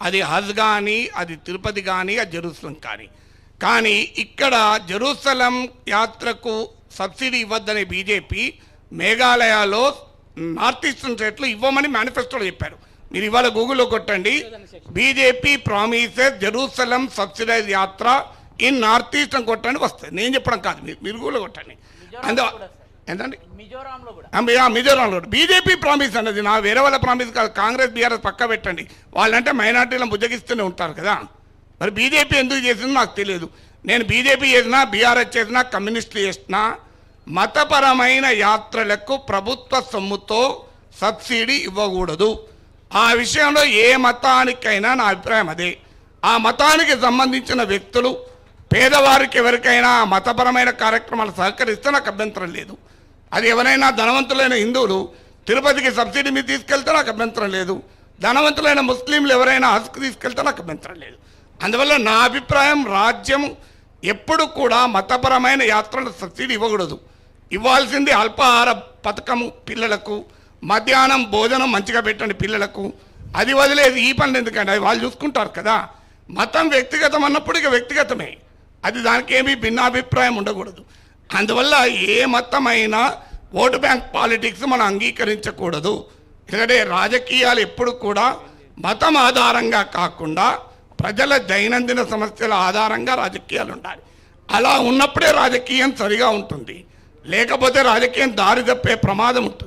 అది హజ్ కానీ, అది తిరుపతి కానీ, అది జెరూసలం కానీ ఇక్కడ జెరూసలం యాత్రకు సబ్సిడీ ఇవ్వద్దని బీజేపీ మేఘాలయలో నార్త్ ఈస్టర్న్ స్టేట్లో ఇవ్వమని మేనిఫెస్టోలో చెప్పారు. మీరు ఇవాళ గూగుల్లో కొట్టండి, బీజేపీ ప్రామిసెస్ జెరూసలం సబ్సిడైజ్ యాత్ర ఇన్ నార్త్ ఈస్ట్ అని కొట్టండి వస్తుంది. నేను చెప్పడం కాదు, మీరు గూగుల్లో కొట్టండి. ఏంటండి మిజోరాంలో బీజేపీ ప్రామిస్ అన్నది, నా వేరే వాళ్ళ ప్రామిస్ కాదు. కాంగ్రెస్ బీఆర్ఎస్ పక్క పెట్టండి, వాళ్ళంటే మైనార్టీలను బుజ్జగిస్తూనే ఉంటారు కదా. మరి బీజేపీ ఎందుకు చేసిందో నాకు తెలియదు. నేను బీజేపీ చేసినా, బీఆర్ఎస్ చేసినా, కమ్యూనిస్టులు చేసినా మతపరమైన యాత్రలకు ప్రభుత్వ సొమ్ముతో సబ్సిడీ ఇవ్వకూడదు. ఆ విషయంలో ఏ మతానికైనా నా అభిప్రాయం అదే. ఆ మతానికి సంబంధించిన వ్యక్తులు పేదవారికి ఎవరికైనా మతపరమైన కార్యక్రమాలు సహకరిస్తే నాకు అభ్యంతరం లేదు. అది ఎవరైనా ధనవంతులైన హిందువులు తిరుపతికి సబ్సిడీ మీద తీసుకెళ్తే నాకు అభ్యంతరం లేదు. ధనవంతులైన ముస్లింలు ఎవరైనా హజ్కి తీసుకెళ్తే నాకు అభ్యంతరం లేదు. అందువల్ల నా అభిప్రాయం, రాజ్యం ఎప్పుడు కూడా మతపరమైన యాత్రలకు సబ్సిడీ ఇవ్వకూడదు. ఇవ్వాల్సింది అల్పాహార పథకము పిల్లలకు, మధ్యాహ్నం భోజనం మంచిగా పెట్టండి పిల్లలకు. అది వదిలేదు ఈ పనులు ఎందుకంటే అది వాళ్ళు చూసుకుంటారు కదా. మతం వ్యక్తిగతం అన్నప్పుడు ఇక వ్యక్తిగతమే, అది దానికి ఏమీ భిన్నాభిప్రాయం ఉండకూడదు. అందువల్ల ఏ మతమైనా ఓటు బ్యాంక్ పాలిటిక్స్ మనం అంగీకరించకూడదు. ఎందుకంటే రాజకీయాలు ఎప్పుడు కూడా మతం ఆధారంగా కాకుండా ప్రజల దైనందిన సమస్యల ఆధారంగా రాజకీయాలు ఉండాలి. అలా ఉన్నప్పుడే రాజకీయం సరిగా ఉంటుంది, లేకపోతే రాజకీయం దారి తప్పే ప్రమాదం ఉంటుంది.